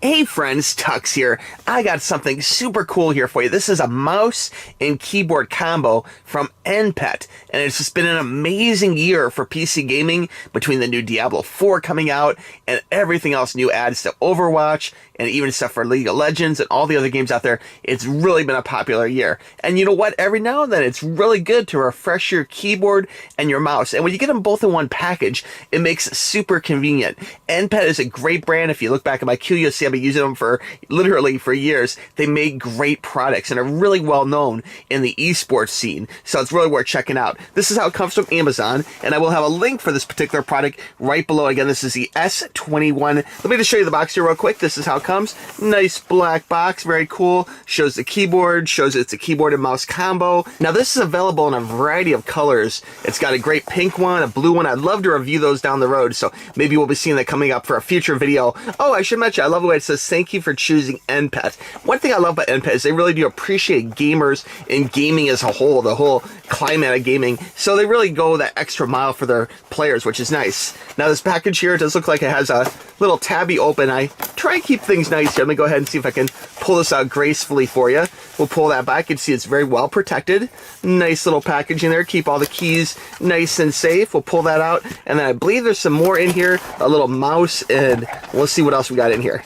Hey friends, TUXX here. I got something super cool here for you. This is a mouse and keyboard combo from NPET, and it's just been an amazing year for PC gaming between the new Diablo 4 coming out and everything else, new adds to Overwatch and even stuff for League of Legends and all the other games out there. It's really been a popular year. And you know what? Every now and then it's really good to refresh your keyboard and your mouse. And when you get them both in one package, it makes it super convenient. NPET is a great brand. If you look back at my queue, you'll see I've been using them for literally for years. They make great products and are really well known in the esports scene. So it's really worth checking out. This is how it comes from Amazon, and I will have a link for this particular product right below. Again, this is the S21. Let me just show you the box here real quick. This is how it comes. Nice black box, very cool. Shows the keyboard, shows it's a keyboard and mouse combo. Now this is available in a variety of colors. It's got a great pink one, a blue one. I'd love to review those down the road, so maybe we'll be seeing that coming up for a future video. Oh, I should mention, I love the way it says, thank you for choosing NPET. One thing I love about NPET is they really do appreciate gamers and gaming as a whole, the whole climate of gaming. So they really go that extra mile for their players, which is nice. Now this package here, it does look like it has a little tabby open. I try and keep things nice here. Let me go ahead and see if I can pull this out gracefully for you. We'll pull that back. You can see it's very well protected. Nice little package in there. Keep all the keys nice and safe. We'll pull that out. And then I believe there's some more in here. A little mouse, and we'll see what else we got in here.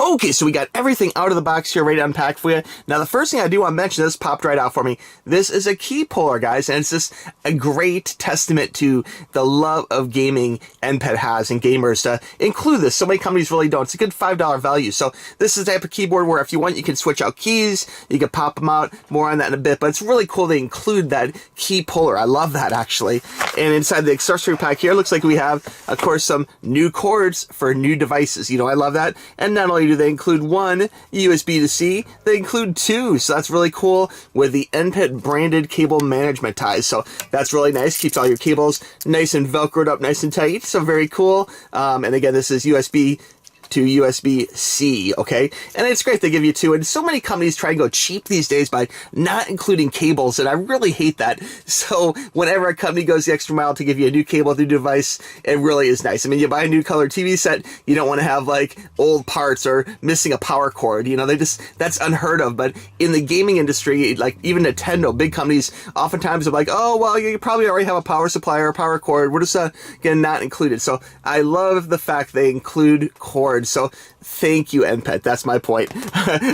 Okay, so we got everything out of the box here ready to unpack for you. Now, the first thing I do want to mention, this popped right out for me. This is a key puller, guys, and it's just a great testament to the love of gaming NPET has and gamers to include this. So many companies really don't. It's a good $5 value. So this is the type of keyboard where if you want, you can switch out keys. You can pop them out. More on that in a bit, but it's really cool they include that key puller. I love that, actually. And inside the accessory pack here, looks like we have, of course, some new cords for new devices. You know, I love that. And not only do they include one USB to C, they include two, so that's really cool with the NPET branded cable management ties. So that's really nice, keeps all your cables nice and velcroed up nice and tight, so very cool. And again, this is USB to USB-C, okay? And it's great they give you two, and so many companies try and go cheap these days by not including cables, and I really hate that. So whenever a company goes the extra mile to give you a new cable with a new device, it really is nice. I mean, you buy a new color TV set, you don't want to have like old parts or missing a power cord, you know, that's unheard of. But in the gaming industry, like even Nintendo, big companies oftentimes are like, oh, well, you probably already have a power supply or a power cord, we're just again not included. So I love the fact they include cords. So thank you, NPET. That's my point.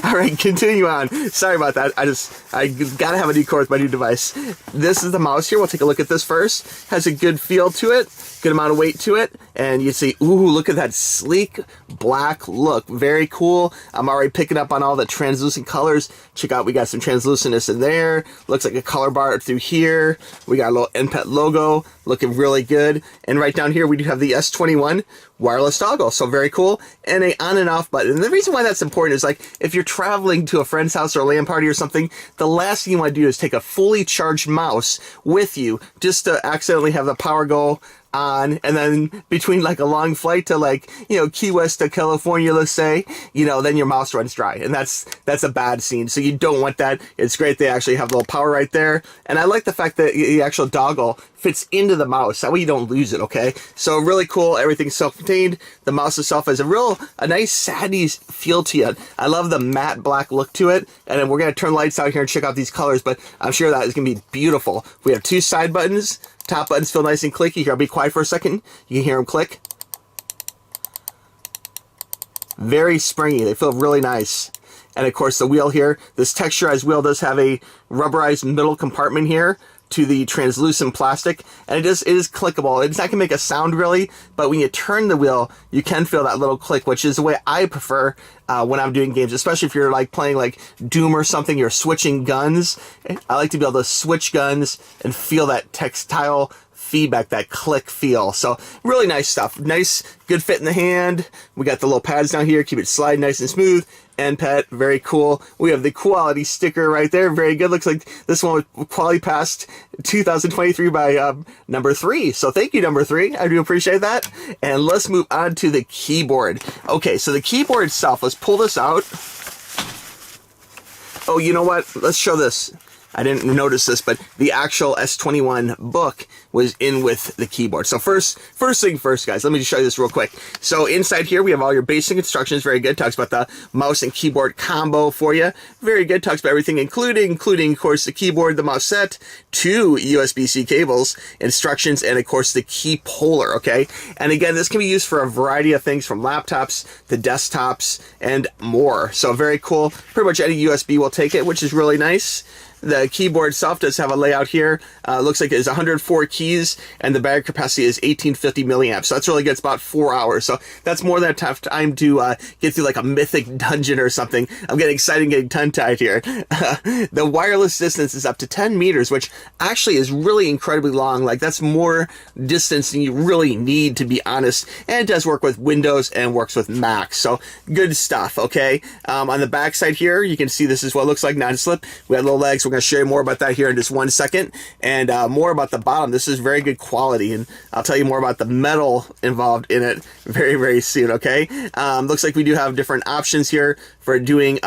All right, continue on. Sorry about that. I gotta have a new cord with my new device. This is the mouse here. We'll take a look at this first. Has a good feel to it, good amount of weight to it, and you see, ooh, look at that sleek black look. Very cool. I'm already picking up on all the translucent colors. Check out, we got some translucentness in there. Looks like a color bar through here. We got a little NPET logo, looking really good. And right down here, we do have the S21 wireless toggle, so very cool, and a on and off button. And the reason why that's important is, like, if you're traveling to a friend's house or a LAN party or something, the last thing you want to do is take a fully charged mouse with you just to accidentally have the power go on, and then between like a long flight to, like, you know, Key West to California, let's say, you know, then your mouse runs dry, and that's a bad scene. So you don't want that. It's great they actually have a little power right there, and I like the fact that the actual dongle fits into the mouse. That way you don't lose it, okay? So really cool. Everything's self-contained. The mouse itself has a nice saddy feel to it. I love the matte black look to it, and then we're gonna turn lights out here and check out these colors, but I'm sure that is gonna be beautiful. We have two side buttons. Top buttons feel nice and clicky. Here, I'll be quiet for a second. You can hear them click. Very springy. They feel really nice. And of course, the wheel here, this texturized wheel does have a rubberized middle compartment here to the translucent plastic, and it is clickable. It's not gonna make a sound really, but when you turn the wheel, you can feel that little click, which is the way I prefer when I'm doing games, especially if you're like playing like Doom or something, you're switching guns. I like to be able to switch guns and feel that tactile feedback, that click feel. So really nice stuff. Nice, good fit in the hand. We got the little pads down here, keep it sliding nice and smooth. NPET, very cool. We have the quality sticker right there, very good. Looks like this one quality passed 2023 by number 3. So thank you, number 3. I do appreciate that. And let's move on to the keyboard. Okay, so the keyboard itself, let's pull this out. Oh, you know what? Let's show this. I didn't notice this, but the actual S21 book was in with the keyboard. So first thing first, guys, let me just show you this real quick. So inside here, we have all your basic instructions. Very good. Talks about the mouse and keyboard combo for you. Very good. Talks about everything, including, of course, the keyboard, the mouse set, 2 USB-C cables, instructions, and, of course, the key puller, okay? And again, this can be used for a variety of things, from laptops to desktops and more. So very cool. Pretty much any USB will take it, which is really nice. The keyboard itself does have a layout here. Looks like it's 104 keys, and the battery capacity is 1850 milliamps. So that's really good. It's about 4 hours. So that's more than enough time to get through like a mythic dungeon or something. I'm getting excited and getting tongue-tied here. The wireless distance is up to 10 meters, which actually is really incredibly long. Like, that's more distance than you really need, to be honest. And it does work with Windows and works with Mac. So good stuff, okay? On the back side here, you can see this is what it looks like, non-slip. We have little legs. We're going to show you more about that here in just 1 second, and more about the bottom. This is very good quality, and I'll tell you more about the metal involved in it very, very soon, okay? Looks like we do have different options here for doing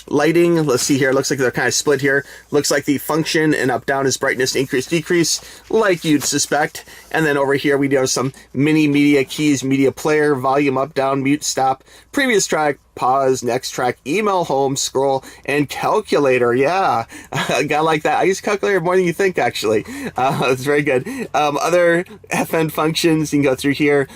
lighting. Let's see here. Looks like they're kind of split here. Looks like the function and up down is brightness, increase, decrease, like you'd suspect. And then over here we do have some mini media keys, media player, volume up, down, mute, stop, previous track, pause, next track, email, home, scroll, and calculator. Yeah, got like that. I use calculator more than you think, actually. It's very good. Other FN functions, you can go through here.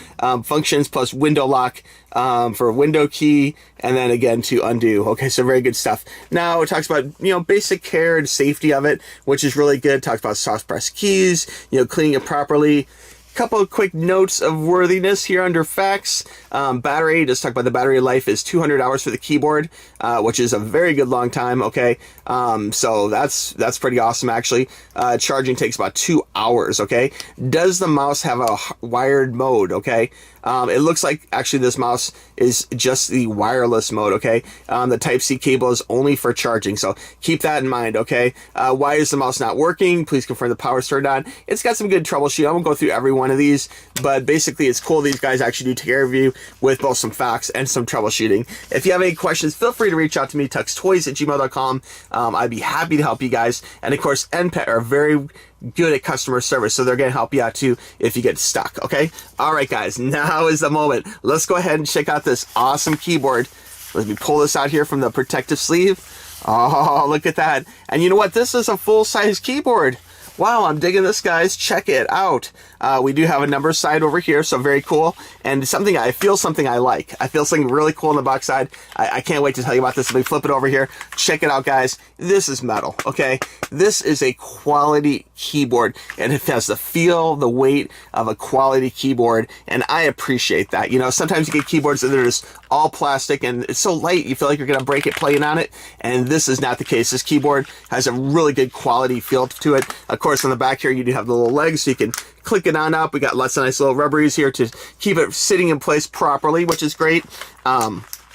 Functions plus window lock for window key, and then again to undo. Okay, so very good stuff. Now it talks about, basic care and safety of it, which is really good. Talks about soft press keys, cleaning it properly. Couple of quick notes of worthiness here under facts. Battery, just talk about the battery life is 200 hours for the keyboard, which is a very good long time, okay? So that's pretty awesome, actually. Charging takes about 2 hours, okay? Does the mouse have a wired mode, okay? It looks like actually this mouse is just the wireless mode, okay? The Type-C cable is only for charging, so keep that in mind, okay? Why is the mouse not working? Please confirm the power's turned on. It's got some good troubleshooting. I won't go through every one of these, but basically it's cool these guys actually do take care of you with both some facts and some troubleshooting. If you have any questions, feel free to reach out to me, tuxtoys@gmail.com. I'd be happy to help you guys. And of course, NPET are very good at customer service, so they're going to help you out too if you get stuck, okay? All right, guys, now is the moment. Let's go ahead and check out this awesome keyboard. Let me pull this out here from the protective sleeve. Oh, look at that. And you know what? This is a full-size keyboard. Wow, I'm digging this, guys. Check it out. We do have a number side over here, so very cool. And something I feel I like. I feel something really cool on the box side. I can't wait to tell you about this. Let me flip it over here. Check it out, guys. This is metal, okay? This is a quality keyboard, and it has the feel, the weight of a quality keyboard, and I appreciate that. Sometimes you get keyboards that are just all plastic, and it's so light, you feel like you're going to break it playing on it, and this is not the case. This keyboard has a really good quality feel to it. Of course, on the back here, you do have the little legs, so you can click it on up. We got lots of nice little rubberies here to keep it sitting in place properly, which is great.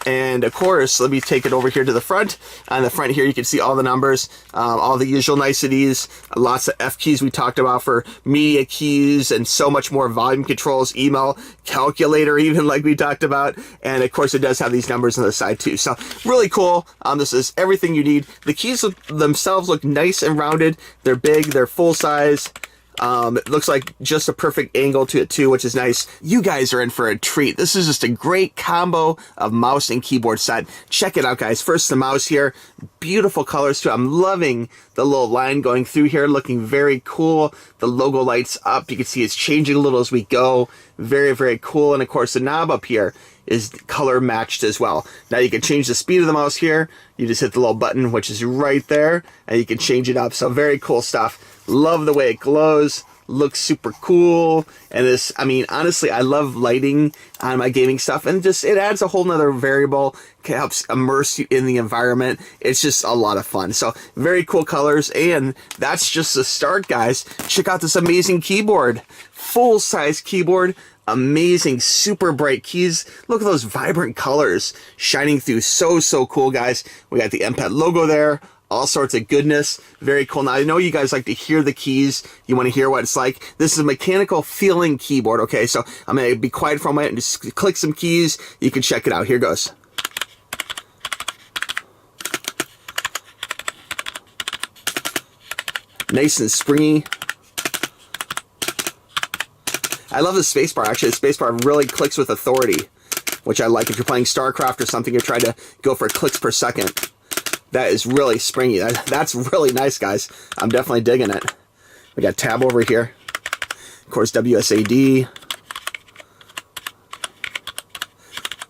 And of course, let me take it over here to the front. On the front here, you can see all the numbers, all the usual niceties, lots of F keys we talked about for media keys, and so much more, volume controls, email, calculator even, like we talked about. And of course, it does have these numbers on the side too. So really cool. This is everything you need. The keys themselves look nice and rounded. They're big, they're full size. It looks like just a perfect angle to it too, which is nice. You guys are in for a treat. This is just a great combo of mouse and keyboard set. Check it out, guys. First, the mouse here. Beautiful colors too. I'm loving the little line going through here, looking very cool. The logo lights up. You can see it's changing a little as we go. Very, very cool. And of course, the knob up here is color matched as well. Now you can change the speed of the mouse here. You just hit the little button, which is right there, and you can change it up. So very cool stuff. Love the way it glows. Looks super cool. And this, honestly, I love lighting on my gaming stuff, and just it adds a whole nother variable, helps immerse you in the environment. It's just a lot of fun. So very cool colors, and that's just the start, guys. Check out this amazing keyboard. Full-size keyboard. Amazing, super bright keys. Look at those vibrant colors shining through. So cool, guys. We got the NPET logo there. All sorts of goodness. Very cool. Now, I know you guys like to hear the keys. You want to hear what it's like. This is a mechanical feeling keyboard, okay? So I'm going to be quiet for a minute and just click some keys. You can check it out. Here goes. Nice and springy. I love the spacebar. Actually, the spacebar really clicks with authority, which I like. If you're playing StarCraft or something, you're trying to go for clicks per second. That is really springy. That's really nice, guys. I'm definitely digging it. We got tab over here. Of course, WSAD.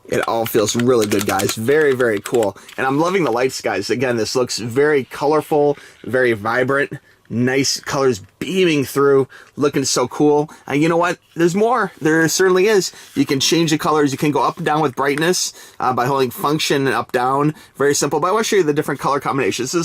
It all feels really good, guys. Very, very cool. And I'm loving the lights, guys. Again, this looks very colorful, very vibrant. Nice colors beaming through, looking so cool. And you know what? There's more. There certainly is. You can change the colors. You can go up and down with brightness by holding function and up, down. Very simple. But I want to show you the different color combinations.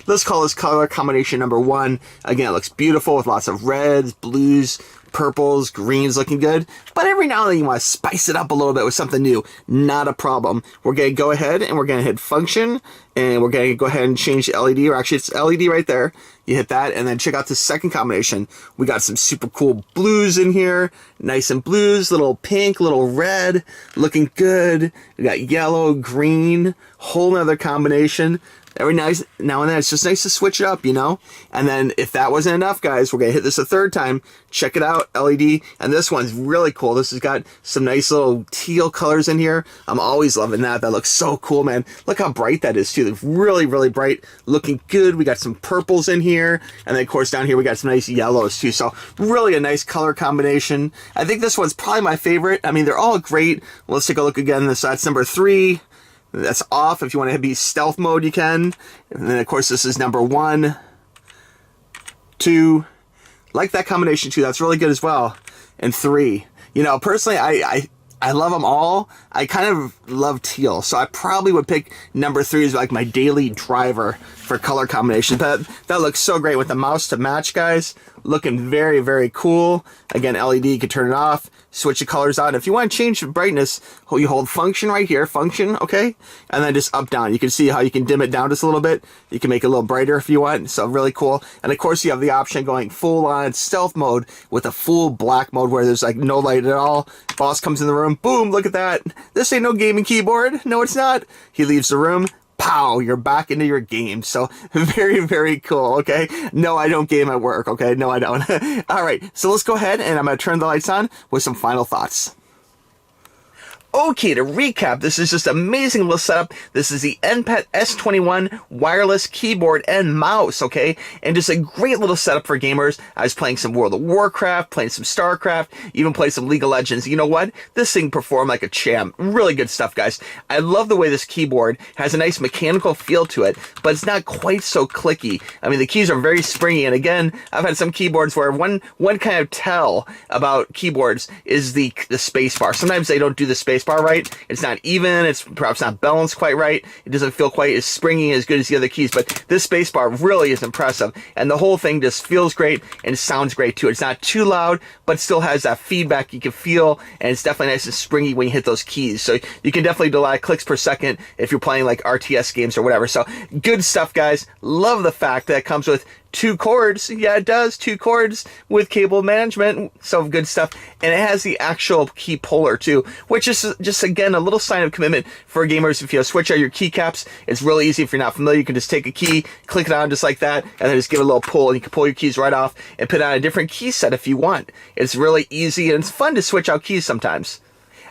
Let's call this color combination number 1. Again, it looks beautiful with lots of reds, blues, purples, greens, looking good. But every now and then you want to spice it up a little bit with something new. Not a problem. We're going to go ahead and we're going to hit function, and we're going to go ahead and change the LED, or actually it's LED right there. You hit that, and then check out the second combination. We got some super cool blues in here. Nice and blues, little pink, little red, looking good. We got yellow, green, whole nother combination. Every now and then, it's just nice to switch it up, you know? And then if that wasn't enough, guys, we're going to hit this a third time. Check it out, LED. And this one's really cool. This has got some nice little teal colors in here. I'm always loving that. That looks so cool, man. Look how bright that is, too. Really, really bright. Looking good. We got some purples in here. And then, of course, down here, we got some nice yellows, too. So really a nice color combination. I think this one's probably my favorite. I mean, they're all great. Let's take a look again. That's number 3. That's off. If you want to be stealth mode, you can. And then, of course, this is number 1, 2. Like that combination, too. That's really good as well. And 3. You know, personally, I love them all. I kind of love teal, so I probably would pick number 3 as like my daily driver for color combination. But that looks so great with the mouse to match, guys. Looking very, very cool. Again, LED, you can turn it off, switch the colors on. If you want to change the brightness, you hold function right here, function, okay? And then just up, down. You can see how you can dim it down just a little bit. You can make it a little brighter if you want, so really cool. And of course, you have the option going full on stealth mode with a full black mode where there's like no light at all. Boss comes in the room, boom, look at that. This ain't no gaming keyboard. No, it's not. He leaves the room. Pow, you're back into your game. So very, very cool, okay? No, I don't game at work, okay? No, I don't. All right, so let's go ahead and I'm going to turn the lights on with some final thoughts. Okay, to recap, this is just an amazing little setup. This is the NPET S21 wireless keyboard and mouse, okay? And just a great little setup for gamers. I was playing some World of Warcraft, playing some StarCraft, even played some League of Legends. You know what? This thing performed like a champ. Really good stuff, guys. I love the way this keyboard has a nice mechanical feel to it, but it's not quite so clicky. I mean, the keys are very springy, and again, I've had some keyboards where one kind of tell about keyboards is the space bar. Sometimes they don't do the space bar right. It's not even. It's perhaps not balanced quite right. It doesn't feel quite as springy as good as the other keys, but this space bar really is impressive, and the whole thing just feels great and sounds great too. It's not too loud, but still has that feedback you can feel, and it's definitely nice and springy when you hit those keys. So you can definitely do a lot of clicks per second if you're playing like RTS games or whatever. So good stuff, guys. Love the fact that it comes with 2 cords. Yeah, it does. 2 cords with cable management. So good stuff. And it has the actual key puller too, which is just, again, a little sign of commitment for gamers. If you switch out your keycaps, it's really easy. If you're not familiar, you can just take a key, click it on just like that, and then just give it a little pull, and you can pull your keys right off and put on a different key set if you want. It's really easy, and it's fun to switch out keys sometimes.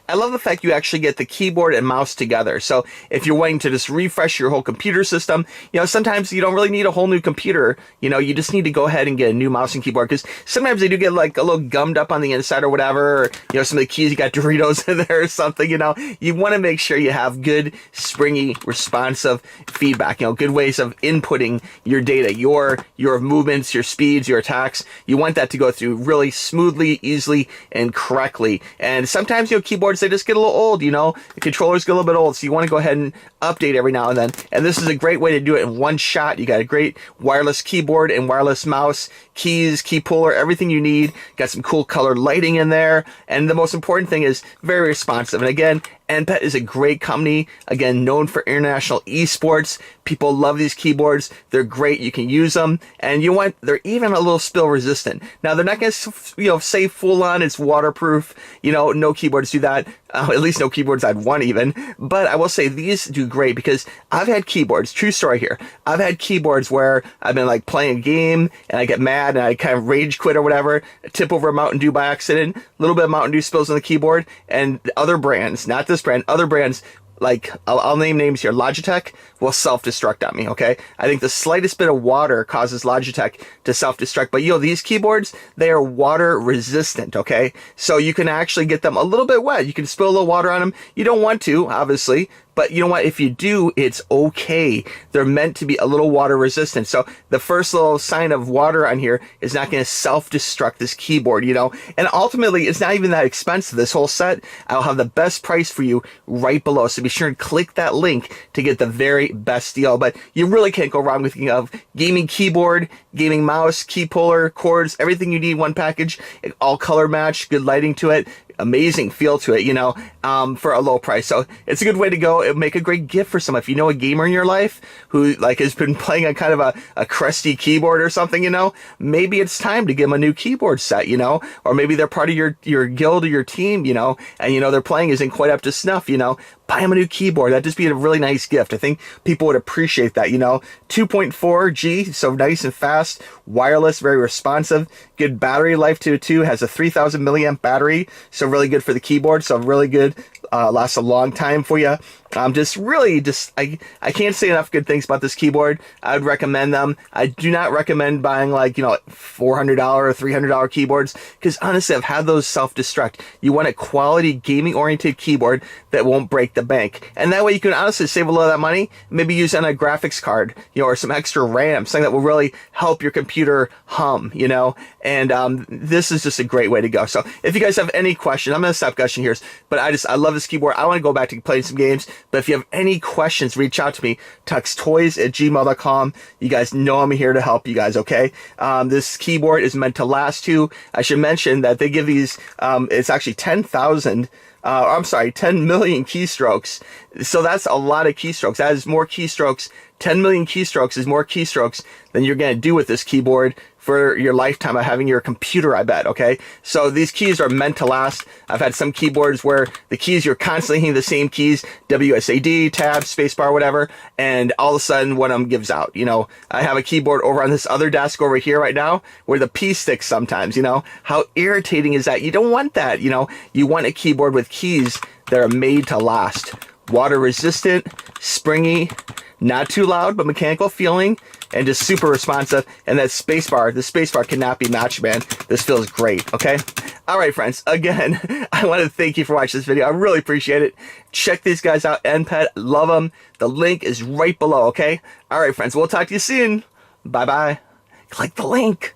I love the fact you actually get the keyboard and mouse together. So if you're wanting to just refresh your whole computer system, you know, sometimes you don't really need a whole new computer. You know, you just need to go ahead and get a new mouse and keyboard, because sometimes they do get like a little gummed up on the inside or whatever. Or, you know, some of the keys, you got Doritos in there or something, you know. You want to make sure you have good, springy, responsive feedback, you know, good ways of inputting your data, your movements, your speeds, your attacks. You want that to go through really smoothly, easily, and correctly. And sometimes, you know, keyboards, they just get a little old, you know, the controllers get a little bit old, so you want to go ahead and update every now and then, and this is a great way to do it in one shot. You got a great wireless keyboard and wireless mouse, keys, key puller, everything you need. Got some cool color lighting in there, and the most important thing is very responsive. And again, NPET is a great company, again, known for international esports. People love these keyboards. They're great. You can use them. And you know what? They're even a little spill resistant. Now, they're not going to, say full on it's waterproof. No keyboards do that. At least no keyboards I'd want even. But I will say these do great because I've had keyboards, true story here. I've had keyboards where I've been like playing a game and I get mad and I kind of rage quit or whatever, tip over a Mountain Dew by accident, a little bit of Mountain Dew spills on the keyboard, and other brands, not this brand, other brands, like I'll name names here, Logitech will self-destruct on me, okay? I think the slightest bit of water causes Logitech to self-destruct, but these keyboards, they are water resistant, okay? So you can actually get them a little bit wet. You can spill a little water on them. You don't want to, obviously, but you know what? If you do, it's okay. They're meant to be a little water resistant. So the first little sign of water on here is not going to self-destruct this keyboard, And ultimately, it's not even that expensive. This whole set, I'll have the best price for you right below. So be sure and click that link to get the very best deal. But you really can't go wrong with a gaming keyboard, gaming mouse, key puller, cords, everything you need in one package. All color match, good lighting to it. Amazing feel to it, for a low price. So it's a good way to go. It'll make a great gift for someone. If you know a gamer in your life who has been playing a kind of a crusty keyboard or something, maybe it's time to give them a new keyboard set, or maybe they're part of your guild or your team, and their playing isn't quite up to snuff, buy them a new keyboard. That'd just be a really nice gift. I think people would appreciate that, 2.4G, so nice and fast, wireless, very responsive, good battery life to it too, has a 3000 milliamp battery, so really good for the keyboard, so really good, lasts a long time for you. I can't say enough good things about this keyboard. I would recommend them. I do not recommend buying $400 or $300 keyboards because honestly, I've had those self-destruct. You want a quality gaming oriented keyboard that won't break the bank. And that way you can honestly save a lot of that money, maybe use on a graphics card, or some extra RAM, something that will really help your computer hum, and this is just a great way to go. So if you guys have any questions, I'm going to stop gushing here, but I love this keyboard. I want to go back to playing some games. But if you have any questions, reach out to me, tuxtoys@gmail.com. You guys know I'm here to help you guys, okay? This keyboard is meant to last too. I should mention that they give these, it's actually 10 million keystrokes. So that's a lot of keystrokes. That is more keystrokes. 10 million keystrokes is more keystrokes than you're going to do with this keyboard for your lifetime of having your computer, I bet, okay? So these keys are meant to last. I've had some keyboards where the keys, you're constantly hitting the same keys, WSAD, tab, spacebar, whatever, and all of a sudden one of them gives out, I have a keyboard over on this other desk over here right now where the P sticks sometimes, How irritating is that? You don't want that, You want a keyboard with keys that are made to last. Water resistant, springy, not too loud, but mechanical feeling, and just super responsive. And that spacebar, the spacebar cannot be matched, man. This feels great, okay? All right, friends, again, I want to thank you for watching this video. I really appreciate it. Check these guys out, NPET, love them. The link is right below, okay? All right, friends, we'll talk to you soon. Bye-bye. Click the link.